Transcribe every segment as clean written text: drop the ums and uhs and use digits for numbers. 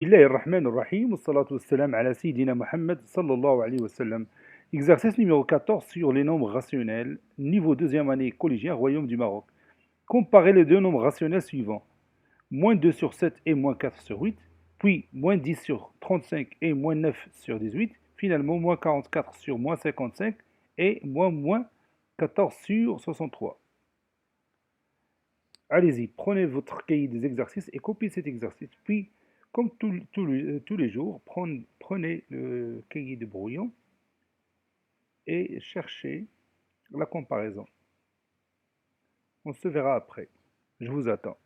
Bismillahir Rahmanir Rahim, wassalatu wassalam ala Sayyidina Muhammad sallallahu alayhi wa sallam. Exercice numéro 14 sur les nombres rationnels, niveau deuxième année collégien, Royaume du Maroc. Comparez les deux nombres rationnels suivants. Moins 2 sur 7 et moins 4 sur 8, puis moins 10 sur 35 et moins 9 sur 18, finalement moins 44 sur moins 55 et moins 14 sur 63. Allez-y, prenez votre cahier des exercices et copiez cet exercice, puis comme tous les jours, prenez le cahier de brouillon et cherchez la comparaison. On se verra après. Je vous attends.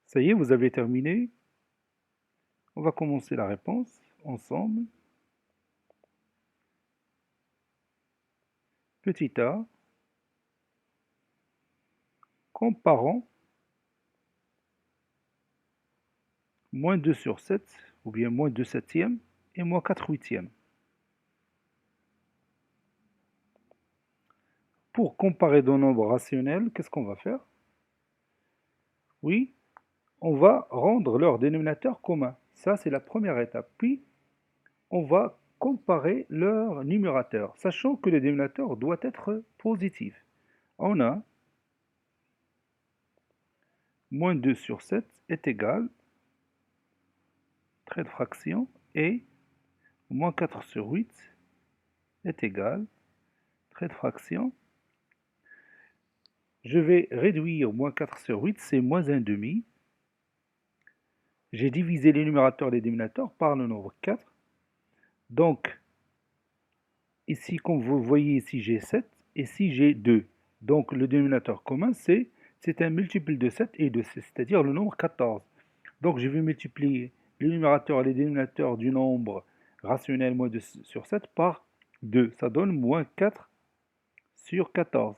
Ça y est, vous avez terminé. On va commencer la réponse ensemble. Petit a, comparons moins 2 sur 7, ou bien moins 2 septièmes, et moins 4 huitièmes. Pour comparer deux nombres rationnels, qu'est-ce qu'on va faire? Oui, on va rendre leur dénominateur commun. Ça, c'est la première étape. Puis, on va comparer leur numérateur, sachant que le dénominateur doit être positif. On a moins 2 sur 7 est égal, trait de fraction, et moins 4 sur 8 est égal, trait de fraction. Je vais réduire moins 4 sur 8, c'est moins 1 demi. J'ai divisé les numérateurs et les dénominateurs par le nombre 4. Donc, ici, comme vous voyez, ici j'ai 7, ici j'ai 2. Donc, le dénominateur commun, c'est un multiple de 7 et de 6, c'est-à-dire le nombre 14. Donc, je vais multiplier les numérateurs et les dénominateurs du nombre rationnel moins 2 sur 7 par 2. Ça donne moins 4 sur 14.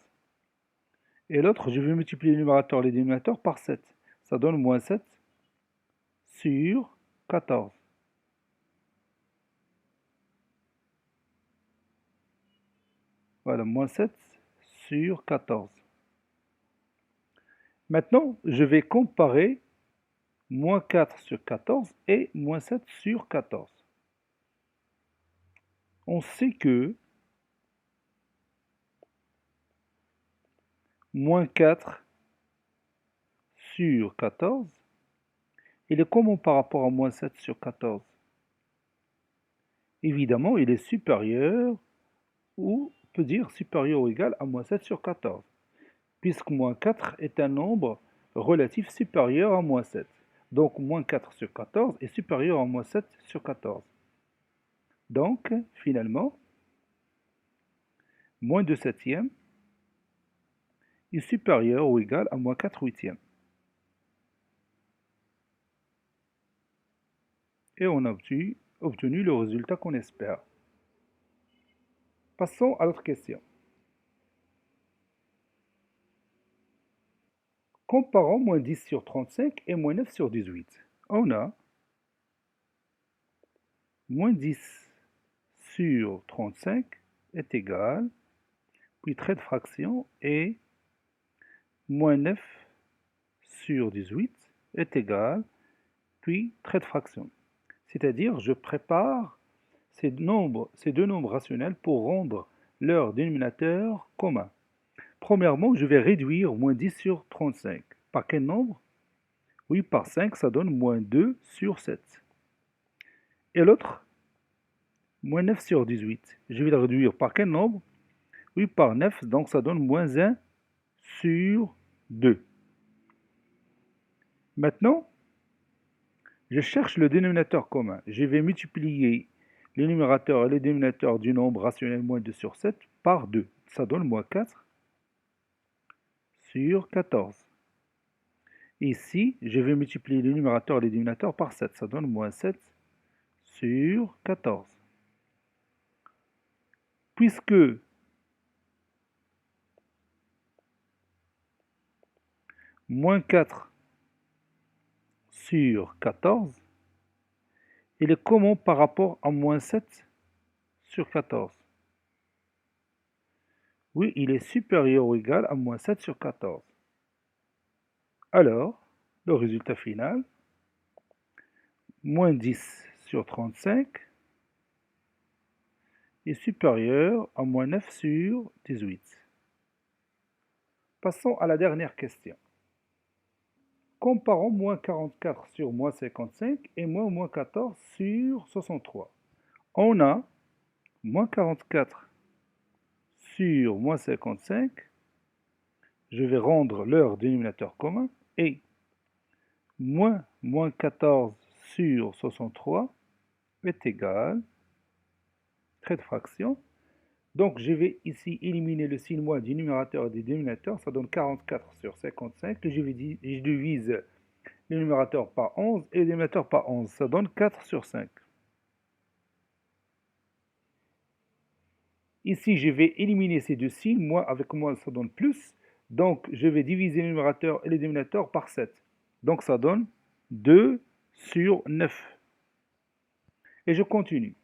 Et l'autre, je vais multiplier les numérateurs et les dénominateurs par 7. Ça donne moins 7 sur 14. Voilà, moins 7 sur 14. Maintenant, je vais comparer moins 4 sur 14 et moins 7 sur 14. On sait que moins 4 sur 14, il est comment par rapport à moins 7 sur 14? Évidemment, il est supérieur, ou on peut dire supérieur ou égal à moins 7 sur 14, puisque moins 4 est un nombre relatif supérieur à moins 7. Donc moins 4 sur 14 est supérieur à moins 7 sur 14. Donc, finalement, moins 2 septièmes est supérieur ou égal à moins 4 huitièmes. Et on a obtenu le résultat qu'on espère. Passons à l'autre question. Comparons moins 10 sur 35 et moins 9 sur 18. On a moins 10 sur 35 est égal, puis trait de fraction, et moins 9 sur 18 est égal, puis trait de fraction. C'est-à-dire, je prépare ces deux nombres rationnels pour rendre leur dénominateur commun. Premièrement, je vais réduire moins 10 sur 35. Par quel nombre? Oui, par 5, ça donne moins 2 sur 7. Et l'autre, moins 9 sur 18. Je vais le réduire par quel nombre? Oui, par 9, donc ça donne moins 1 sur 2. Maintenant, je cherche le dénominateur commun. Je vais multiplier les numérateurs et les dénominateurs du nombre rationnel moins 2 sur 7 par 2. Ça donne moins 4 sur 14. Ici, je vais multiplier les numérateurs et les dénominateurs par 7. Ça donne moins 7 sur 14. Puisque moins 4 sur 14, il est comment par rapport à moins 7 sur 14? Oui, il est supérieur ou égal à moins 7 sur 14. Alors, le résultat final, moins 10 sur 35 est supérieur à moins 9 sur 18. Passons à la dernière question. Comparons moins 44 sur moins 55 et moins 14 sur 63. On a moins 44 sur moins 55. Je vais rendre leur dénominateur commun et moins 14 sur 63 est égal, trait de fraction. Donc je vais ici éliminer le signe moins du numérateur et du dénominateur, ça donne 44 sur 55. Je divise le numérateur par 11 et le dénominateur par 11, ça donne 4 sur 5. Ici, je vais éliminer ces deux signes, moins avec moins, ça donne plus. Donc, je vais diviser le numérateur et le dénominateur par 7. Donc, ça donne 2 sur 9. Et je continue.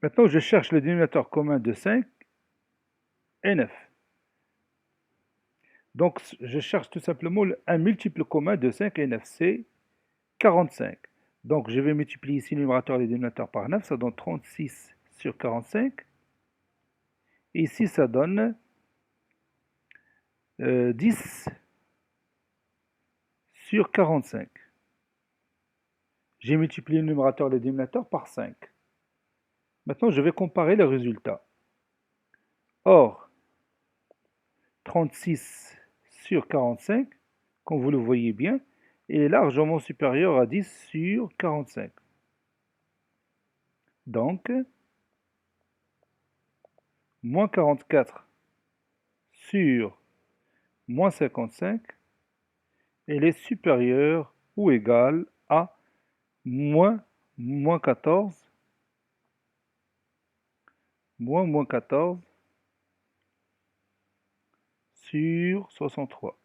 Maintenant, je cherche le dénominateur commun de 5 et 9. Donc, je cherche tout simplement un multiple commun de 5 et 9, c'est 45. Donc, je vais multiplier ici le numérateur et le dénominateur par 9, ça donne 36 sur 45. Et ici, ça donne 10 sur 45. J'ai multiplié le numérateur et le dénominateur par 5. Maintenant, je vais comparer les résultats. Or, 36 sur 45, comme vous le voyez bien, il est largement supérieur à 10 sur 45. Donc, moins 44 sur moins 55, elle est supérieure ou égale à moins 14, moins 14 sur 63.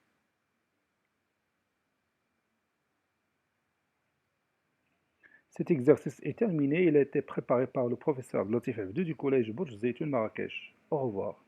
Cet exercice est terminé. Il a été préparé par le professeur Latif F2 du collège Bourj Zeytoun Marrakech. Au revoir.